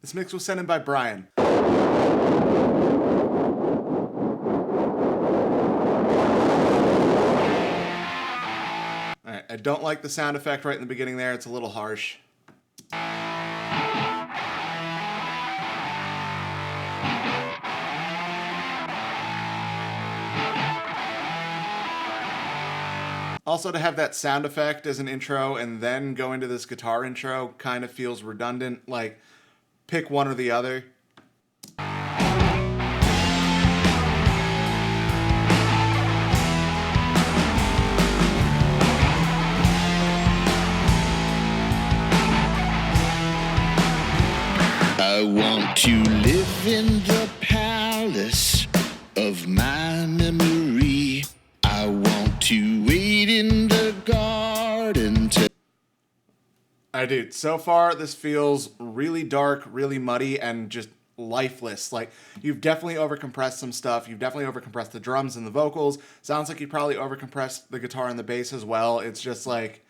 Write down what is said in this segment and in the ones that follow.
This mix was sent in by Brian. Alright, I don't like the sound effect right in the beginning there. It's a little harsh. Also, to have that sound effect as an intro and then go into this guitar intro kind of feels redundant. Like, pick one or the other. I want to live in the palace of my memory. I want to wait in the garden till... Alright, dude, so far this feels really dark, really muddy, and just lifeless. Like, you've definitely overcompressed some stuff. You've definitely overcompressed the drums and the vocals. Sounds like you probably overcompressed the guitar and the bass as well. It's just like,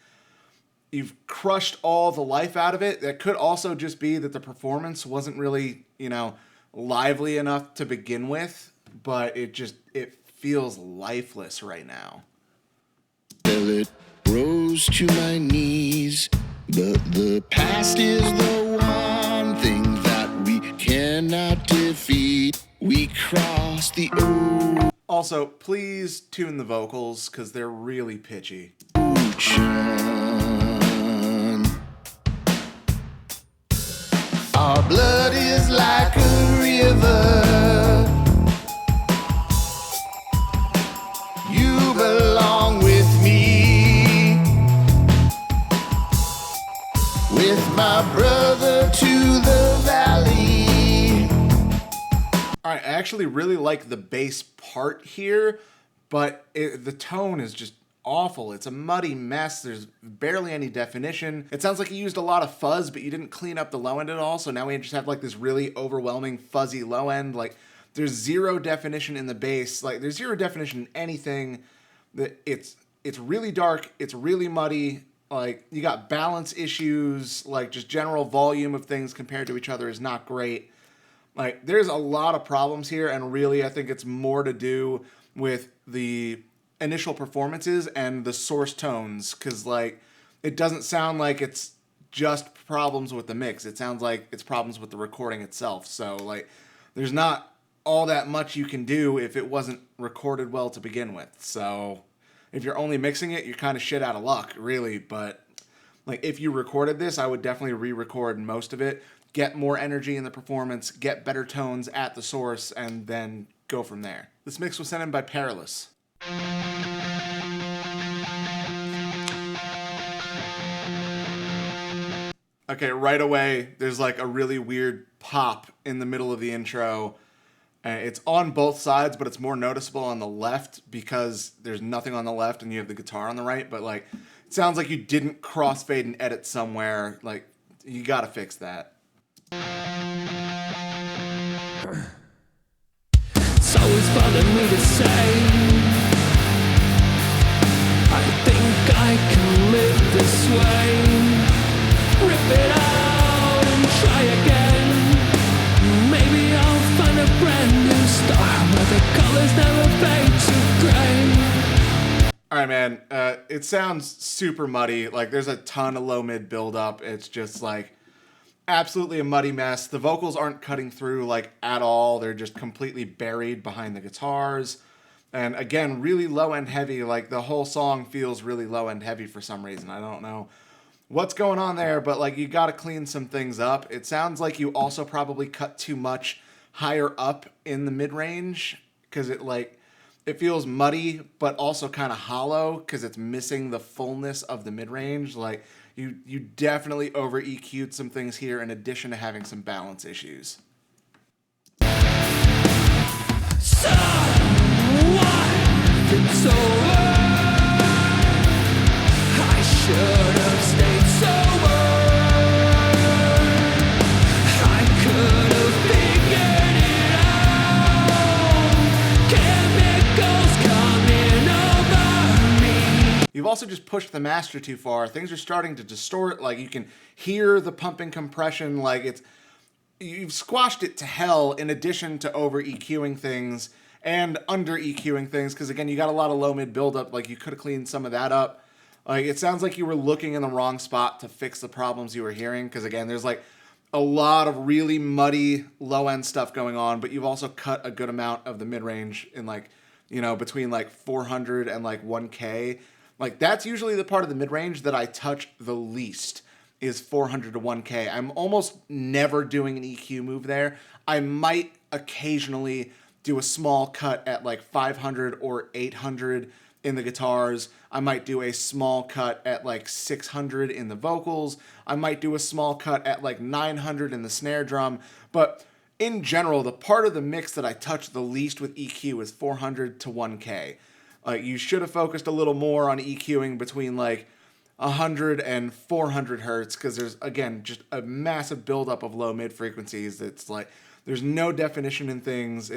you've crushed all the life out of it. That could also just be that the performance wasn't really, lively enough to begin with, but it feels lifeless right now. Till it rose to my knees. But the past is the one thing that we cannot defeat. We cross the Also, please tune the vocals, because they're really pitchy. ocean. Our blood is like a river. You belong with me. With my brother to the valley. Alright, I actually really like the bass part here, but the tone is just awful. It's a muddy mess. There's barely any definition. It sounds like you used a lot of fuzz, but you didn't clean up the low end at all, so now we just have like this really overwhelming fuzzy low end. Like, there's zero definition in the bass. Like, there's zero definition in anything. It's really dark. It's really muddy. Like, you got balance issues. Like, just general volume of things compared to each other is not great. Like, there's a lot of problems here, and really I think it's more to do with the initial performances and the source tones, because, like, it doesn't sound like it's just problems with the mix. It sounds like it's problems with the recording itself. So, like, there's not all that much you can do if it wasn't recorded well to begin with. So, if you're only mixing it, you're kind of shit out of luck, really. But, like, if you recorded this, I would definitely re-record most of it, get more energy in the performance, get better tones at the source, and then go from there. This mix was sent in by Perilous. Okay, right away, there's like a really weird pop in the middle of the intro. It's on both sides, but it's more noticeable on the left because there's nothing on the left and you have the guitar on the right. But, like, it sounds like you didn't crossfade and edit somewhere. Like, you gotta fix that. It's always bothered me to say I think I can live this way. Rip it out and try again. Maybe I'll find a brand new star where the colors never fade to gray. Alright, man. It sounds super muddy. Like, there's a ton of low-mid build-up. It's just, like, absolutely a muddy mess. The vocals aren't cutting through, like, at all. They're just completely buried behind the guitars. And again, really low-end heavy. Like, the whole song feels really low-end heavy for some reason. I don't know what's going on there, but, like, you gotta clean some things up. It sounds like you also probably cut too much higher up in the mid-range, because it feels muddy, but also kind of hollow, because it's missing the fullness of the mid-range. Like, you definitely over EQ'd some things here, in addition to having some balance issues. So what? It's over. I should have stayed sober. I could have figured it out. Chemicals coming over me. You've also just pushed the master too far. Things are starting to distort. Like, you can hear the pumping compression. Like, you've squashed it to hell in addition to over EQing things and under EQing things, because again, you got a lot of low mid buildup. Like, you could have cleaned some of that up. Like, it sounds like you were looking in the wrong spot to fix the problems you were hearing, because again, there's like a lot of really muddy low end stuff going on, but you've also cut a good amount of the mid range in, like, you know, between like 400 and like 1K. Like, that's usually the part of the mid range that I touch the least, is 400 to 1K. I'm almost never doing an EQ move there. I might occasionally do a small cut at like 500 or 800 in the guitars. I might do a small cut at like 600 in the vocals. I might do a small cut at like 900 in the snare drum. But in general, the part of the mix that I touch the least with EQ is 400 to 1K. Like, you should have focused a little more on EQing between like 100 and 400 hertz, because there's, again, just a massive buildup of low mid frequencies. It's like, there's no definition in things.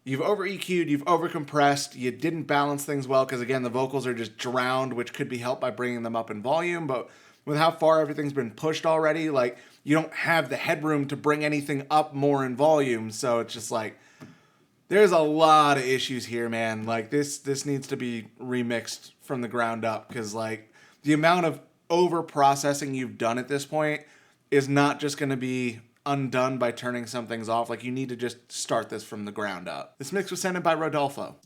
You've over EQ'd, you've over compressed, you didn't balance things well, because again, the vocals are just drowned, which could be helped by bringing them up in volume. But with how far everything's been pushed already, like, you don't have the headroom to bring anything up more in volume. So it's just like, there's a lot of issues here, man. Like, this needs to be remixed from the ground up, because like, the amount of over processing you've done at this point is not just going to be undone by turning some things off. Like, you need to just start this from the ground up. This mix was sent in by Rodolfo.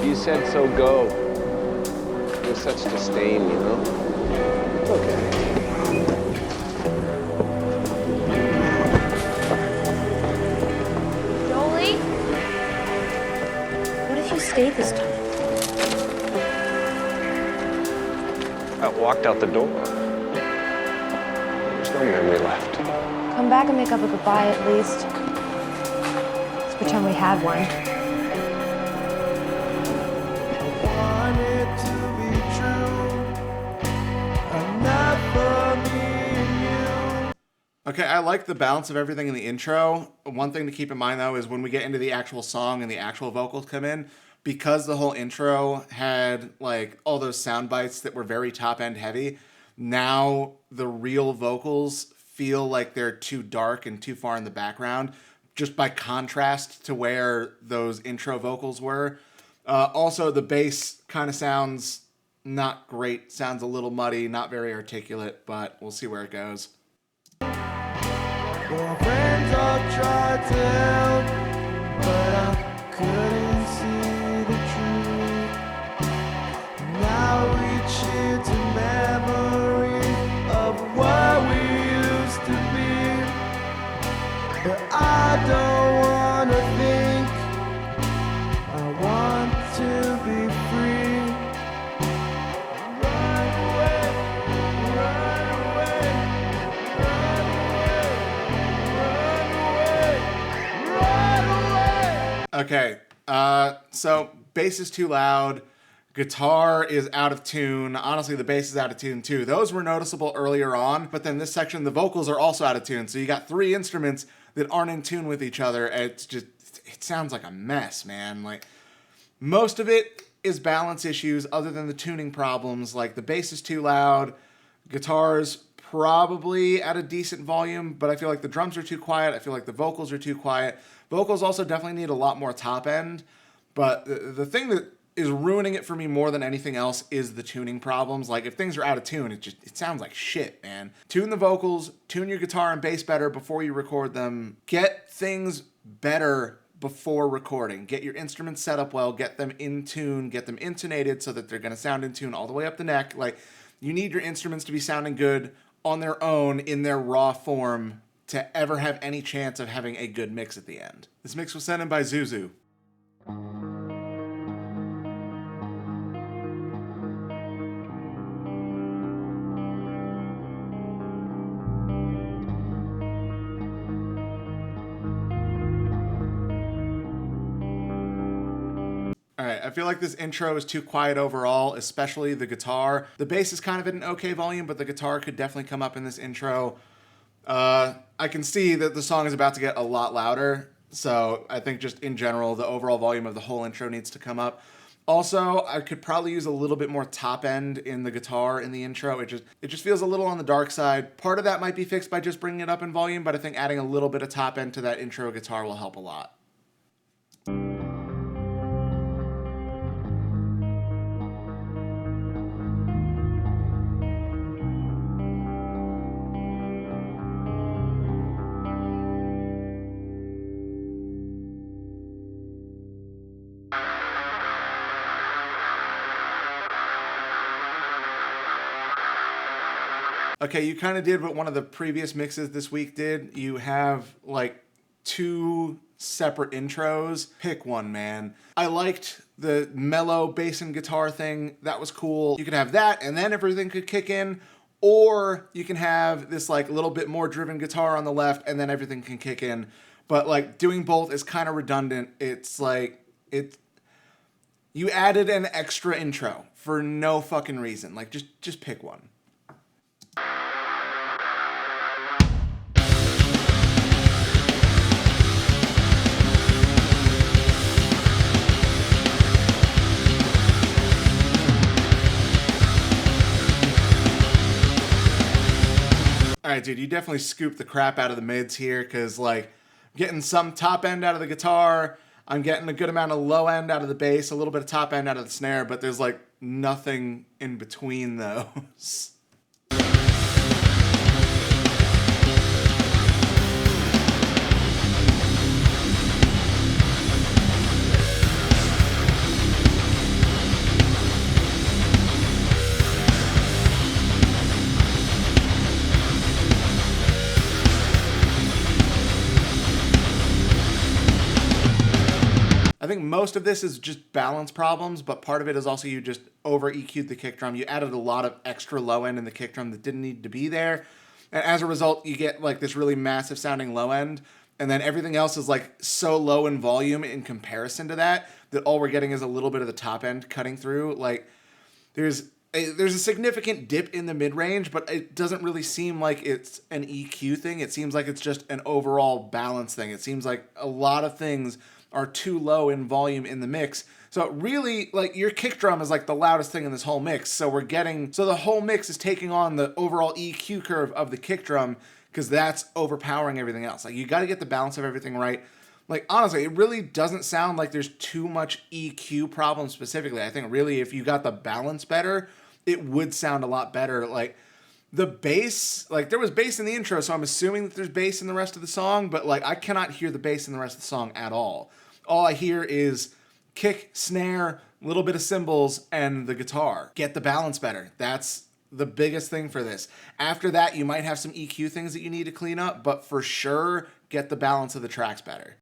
You said so, go. With such disdain, you know? Okay. Jolie? What if you stayed this time? I walked out the door. There's no memory left. Come back and make up a goodbye at least. Let's pretend we had one. Okay, I like the balance of everything in the intro. One thing to keep in mind, though, is when we get into the actual song and the actual vocals come in, because the whole intro had like all those sound bites that were very top end heavy, now the real vocals feel like they're too dark and too far in the background, just by contrast to where those intro vocals were. Also, the bass kind of sounds not great, sounds a little muddy, not very articulate, but we'll see where it goes. Your friends all tried to help, but I couldn't see the truth. Now reach into memory of what we used to be, but I don't want to think. I want to be free. Run away, run away, run away, run away, run away. Okay, so bass is too loud, guitar is out of tune. Honestly, the bass is out of tune too. Those were noticeable earlier on, but then this section, the vocals are also out of tune. So you got three instruments that aren't in tune with each other. It's just, it sounds like a mess, man. Like, most of it is balance issues other than the tuning problems. Like, the bass is too loud, guitar's probably at a decent volume, but I feel like the drums are too quiet. I feel like the vocals are too quiet. Vocals also definitely need a lot more top end, but the thing that is ruining it for me more than anything else is the tuning problems. Like, if things are out of tune, it sounds like shit, man. Tune the vocals, tune your guitar and bass better before you record them. Get things better before recording. Get your instruments set up well, get them in tune, get them intonated so that they're gonna sound in tune all the way up the neck. Like, you need your instruments to be sounding good on their own in their raw form to ever have any chance of having a good mix at the end. This mix was sent in by Zuzu. Alright, I feel like this intro is too quiet overall, especially the guitar. The bass is kind of at an okay volume, but the guitar could definitely come up in this intro. I can see that the song is about to get a lot louder, so I think just in general, the overall volume of the whole intro needs to come up. Also, I could probably use a little bit more top end in the guitar in the intro. It just feels a little on the dark side. Part of that might be fixed by just bringing it up in volume, but I think adding a little bit of top end to that intro guitar will help a lot. Okay, you kind of did what one of the previous mixes this week did. You have like 2 separate intros. Pick one, man. I liked the mellow bass and guitar thing. That was cool. You could have that and then everything could kick in. Or you can have this like little bit more driven guitar on the left and then everything can kick in. But like doing both is kind of redundant. It's like, you added an extra intro for no fucking reason. Like just pick one. All right, dude, you definitely scooped the crap out of the mids here because, like, getting some top end out of the guitar, I'm getting a good amount of low end out of the bass, a little bit of top end out of the snare, but there's, like, nothing in between those. I think most of this is just balance problems, but part of it is also you just over EQ'd the kick drum. You added a lot of extra low end in the kick drum that didn't need to be there. And as a result, you get like this really massive sounding low end. And then everything else is like so low in volume in comparison to that all we're getting is a little bit of the top end cutting through. Like there's a significant dip in the mid range, but it doesn't really seem like it's an EQ thing. It seems like it's just an overall balance thing. It seems like a lot of things are too low in volume in the mix. So really, like, your kick drum is like the loudest thing in this whole mix. So the whole mix is taking on the overall EQ curve of the kick drum because that's overpowering everything else. Like, you got to get the balance of everything right. Like, honestly, it really doesn't sound like there's too much EQ problem specifically. I think really if you got the balance better, it would sound a lot better. Like, the bass, like, there was bass in the intro, so I'm assuming that there's bass in the rest of the song, but, like, I cannot hear the bass in the rest of the song at all. All I hear is kick, snare, a little bit of cymbals, and the guitar. Get the balance better. That's the biggest thing for this. After that, you might have some EQ things that you need to clean up, but for sure, get the balance of the tracks better.